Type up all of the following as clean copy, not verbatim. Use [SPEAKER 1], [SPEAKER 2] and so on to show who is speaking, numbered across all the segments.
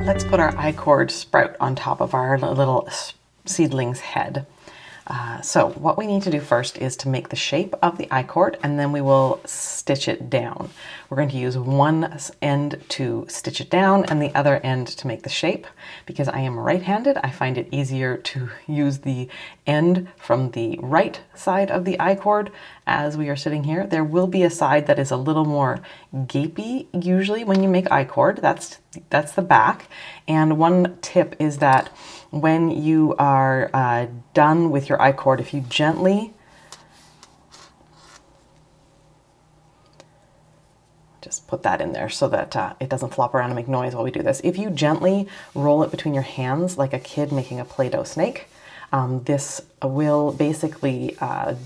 [SPEAKER 1] Let's put our I-cord sprout on top of our little seedling's head. So what we need to do first is to make the shape of the I-cord, and then we will stitch it down. We're going to use one end to stitch it down and the other end to make the shape. Because I am right-handed, I find it easier to use the end from the right side of the I-cord as we are sitting here. There will be a side that is a little more gapey usually when you make I-cord. That's the back. And one tip is that when you are done with your I-cord, if you gently just put that in there so that it doesn't flop around and make noise while we do this. If you gently roll it between your hands like a kid making a Play-Doh snake, this will basically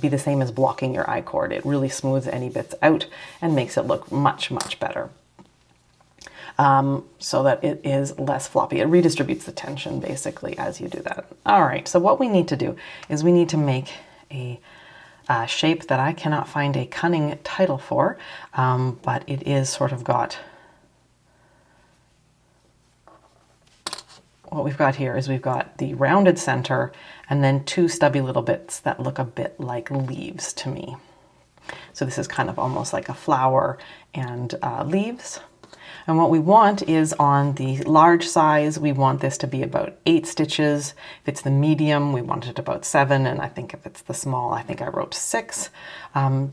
[SPEAKER 1] be the same as blocking your I-cord. It really smooths any bits out and makes it look much, much better. So that it is less floppy. It redistributes the tension basically as you do that. All right, so what we need to do is we need to make a shape that I cannot find a cunning title for, but it is sort of got, what we've got here is we've got the rounded center and then two stubby little bits that look a bit like leaves to me. So this is kind of almost like a flower and leaves. And what we want is on the large size, we want this to be about 8 stitches. If it's the medium, we want it about 7. And I think if it's the small, I think I wrote 6.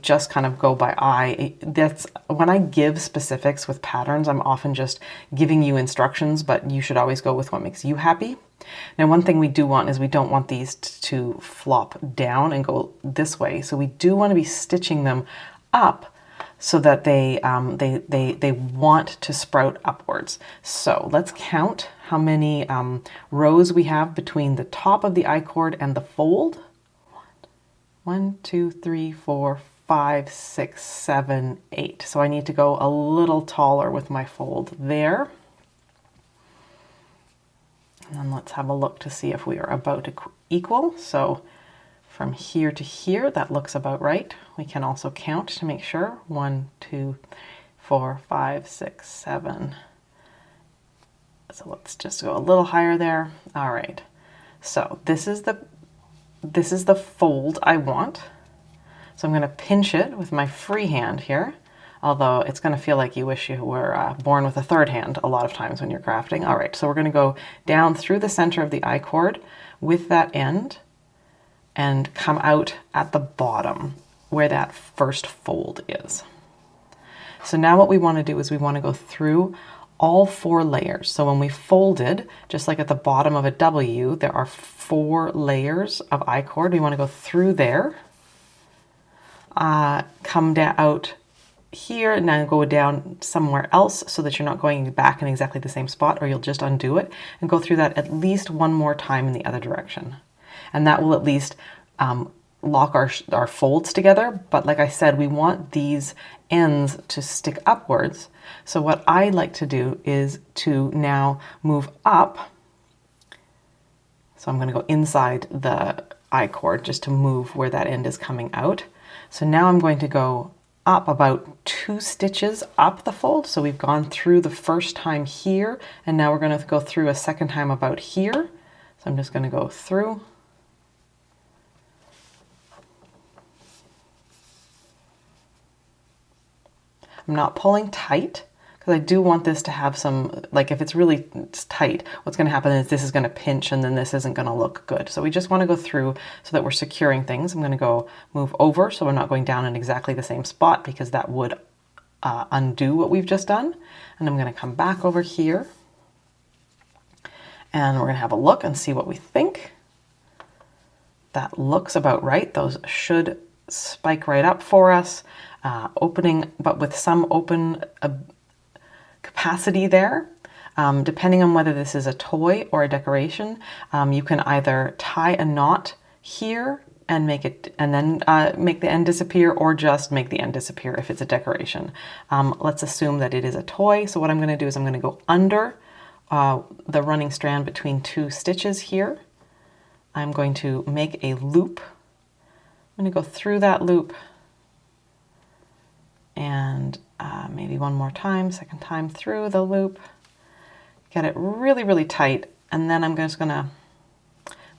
[SPEAKER 1] Just kind of go by eye. That's when I give specifics with patterns, I'm often just giving you instructions, but you should always go with what makes you happy. Now, one thing we do want is we don't want these to flop down and go this way. So we do want to be stitching them up so that they want to sprout upwards. So let's count how many rows we have between the top of the I-cord and the fold. 1, 2, 3, 4, 5, 6, 7, 8. So I need to go a little taller with my fold there. And then let's have a look to see if we are about equal. So from here to here, that looks about right. We can also count to make sure. 1, 2, 3, 4, 5, 6, 7. So let's just go a little higher there. All right. So this is the fold I want. So I'm going to pinch it with my free hand here, although it's going to feel like you wish you were born with a third hand a lot of times when you're crafting. All right. So we're going to go down through the center of the I-cord with that end and come out at the bottom where that first fold is. So now what we want to do is we want to go through all 4 layers. So when we folded, just like at the bottom of a W, there are 4 layers of I-cord. We want to go through there, come down out here, and then go down somewhere else so that you're not going back in exactly the same spot, or you'll just undo it, and go through that at least one more time in the other direction. And that will at least lock our folds together. But like I said, we want these ends to stick upwards. So what I like to do is to now move up. So I'm going to go inside the I-cord just to move where that end is coming out. So now I'm going to go up about 2 stitches up the fold. So we've gone through the first time here, and now we're going to go through a second time about here. So I'm just going to go through. I'm not pulling tight because I do want this to have some, like if it's really tight, what's going to happen is this is going to pinch and then this isn't going to look good. So we just want to go through so that we're securing things. I'm going to go move over so we're not going down in exactly the same spot because that would undo what we've just done. And I'm going to come back over here and we're going to have a look and see what we think. That looks about right. Those should spike right up for us. Opening, but with some open capacity there. Depending on whether this is a toy or a decoration, you can either tie a knot here and make it, and then make the end disappear, or just make the end disappear if it's a decoration. Let's assume that it is a toy. So what I'm going to do is I'm going to go under the running strand between 2 stitches here. I'm going to make a loop. I'm going to go through that loop and maybe one more time, second time through the loop. get it really, really tight, and then I'm just gonna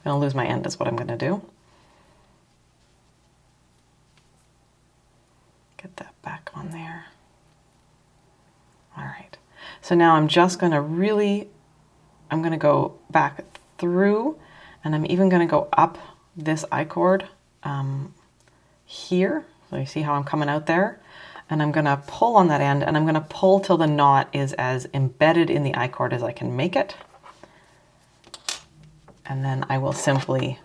[SPEAKER 1] lose my end is what I'm gonna do. Get that back on there. All right, so now I'm just gonna I'm gonna go back through, and I'm even gonna go up this I-cord here. So you see how I'm coming out there? And I'm gonna pull on that end, and I'm gonna pull till the knot is as embedded in the I-cord as I can make it. And then I will simply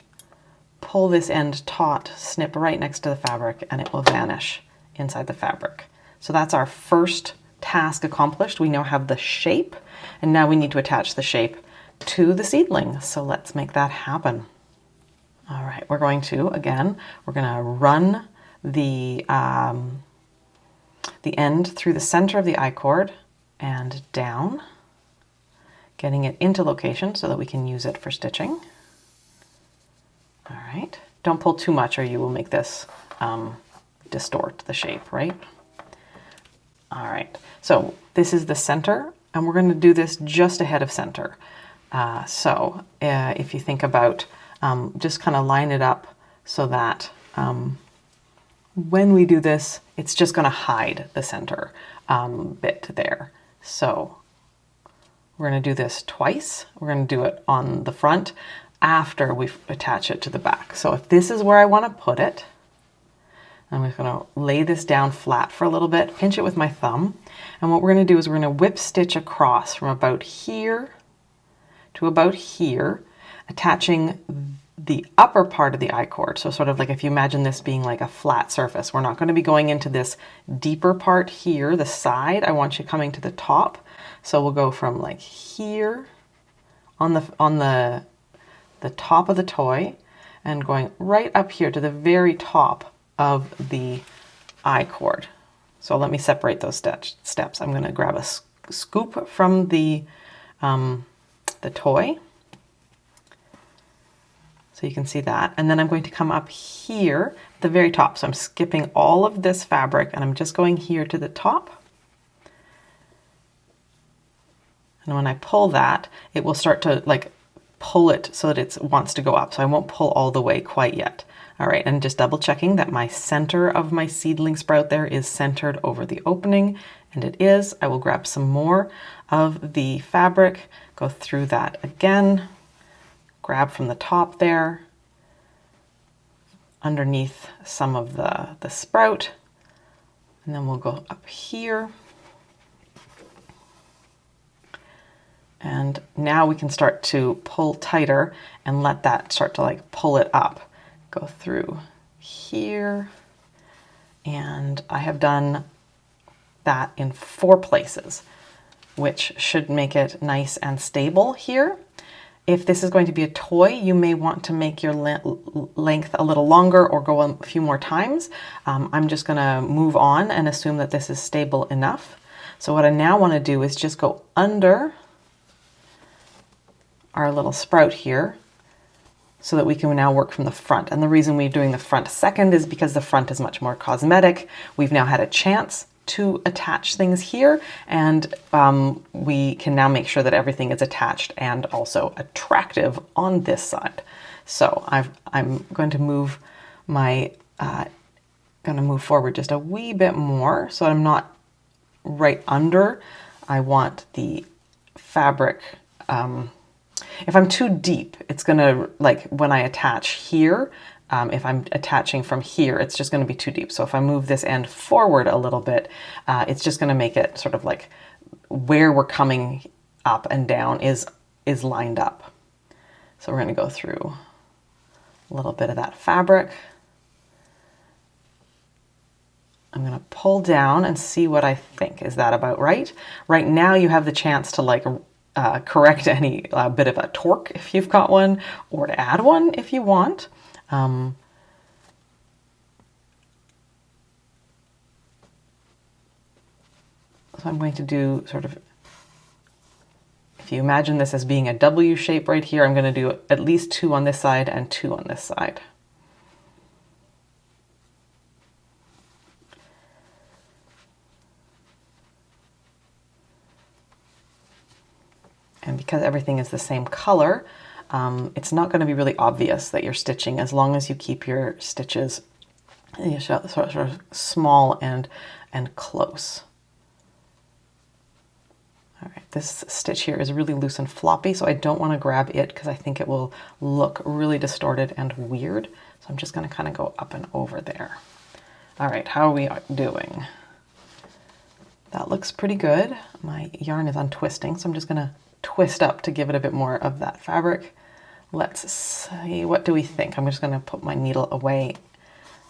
[SPEAKER 1] pull this end taut, snip right next to the fabric, and it will vanish inside the fabric. So that's our first task accomplished. We now have the shape, and now we need to attach the shape to the seedling. So let's make that happen. All right, we're going to run the end through the center of the I-cord and down, getting it into location so that we can use it for stitching. All right, don't pull too much or you will make this distort the shape, right? All right, so this is the center, and we're going to do this just ahead of center. If you think about just kind of line it up so that when we do this, it's just going to hide the center bit there. So we're going to do this twice. We're going to do it on the front after we attach it to the back. So if this is where I want to put it, I'm just going to lay this down flat for a little bit, pinch it with my thumb. And what we're going to do is we're going to whip stitch across from about here to about here, attaching the upper part of the I-cord. So sort of like if you imagine this being like a flat surface, we're not going to be going into this deeper part here, the side. I want you coming to the top. So we'll go from like here on the top of the toy and going right up here to the very top of the I-cord. So let me separate those steps. I'm going to grab a scoop from the toy. So you can see that. And then I'm going to come up here at the very top. So I'm skipping all of this fabric and I'm just going here to the top. And when I pull that, it will start to like pull it so that it wants to go up. So I won't pull all the way quite yet. All right, and just double checking that my center of my seedling sprout there is centered over the opening, and it is. I will grab some more of the fabric, go through that again, grab from the top there, underneath some of the sprout, and then we'll go up here. And now we can start to pull tighter and let that start to like pull it up. Go through here, and I have done that in 4 places, which should make it nice and stable here. If this is going to be a toy, you may want to make your length a little longer or go a few more times. I'm just gonna move on and assume that this is stable enough. So what I now want to do is just go under our little sprout here so that we can now work from the front. And the reason we're doing the front second is because the front is much more cosmetic. We've now had a chance to attach things here, and we can now make sure that everything is attached and also attractive on this side. So I'm going to move forward just a wee bit more so I'm not right under. I want the fabric, if I'm too deep, it's gonna, like when I attach here, if I'm attaching from here, it's just gonna be too deep. So if I move this end forward a little bit, it's just gonna make it sort of like where we're coming up and down is lined up. So we're gonna go through a little bit of that fabric. I'm gonna pull down and see what I think. Is that about right? Right now you have the chance to like correct any bit of a torque if you've got one, or to add one if you want. So I'm going to do sort of, if you imagine this as being a W shape right here, I'm going to do at least 2 on this side and 2 on this side. And because everything is the same color, it's not going to be really obvious that you're stitching as long as you keep your stitches sort of small and close. All right, this stitch here is really loose and floppy, so I don't want to grab it because I think it will look really distorted and weird. So I'm just going to kind of go up and over there. All right, how are we doing? That looks pretty good. My yarn is untwisting, so I'm just going to twist up to give it a bit more of that fabric. Let's see, what do we think? I'm just going to put my needle away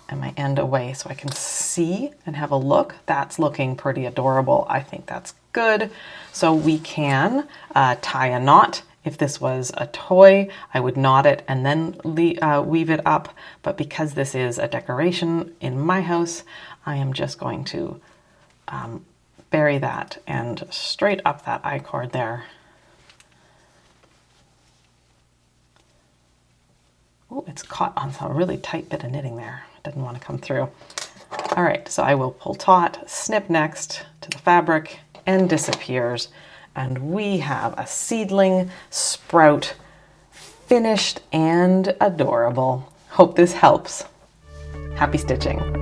[SPEAKER 1] and my end away so I can see and have a look. That's looking pretty adorable. I think that's good. So we can tie a knot. If this was a toy, I would knot it and then weave it up. But because this is a decoration in my house, I am just going to bury that and straight up that I-cord there. Oh, it's caught on some really tight bit of knitting there. It didn't want to come through. All right, so I will pull taut, snip next to the fabric, and disappears. And we have a seedling sprout, finished and adorable. Hope this helps. Happy stitching.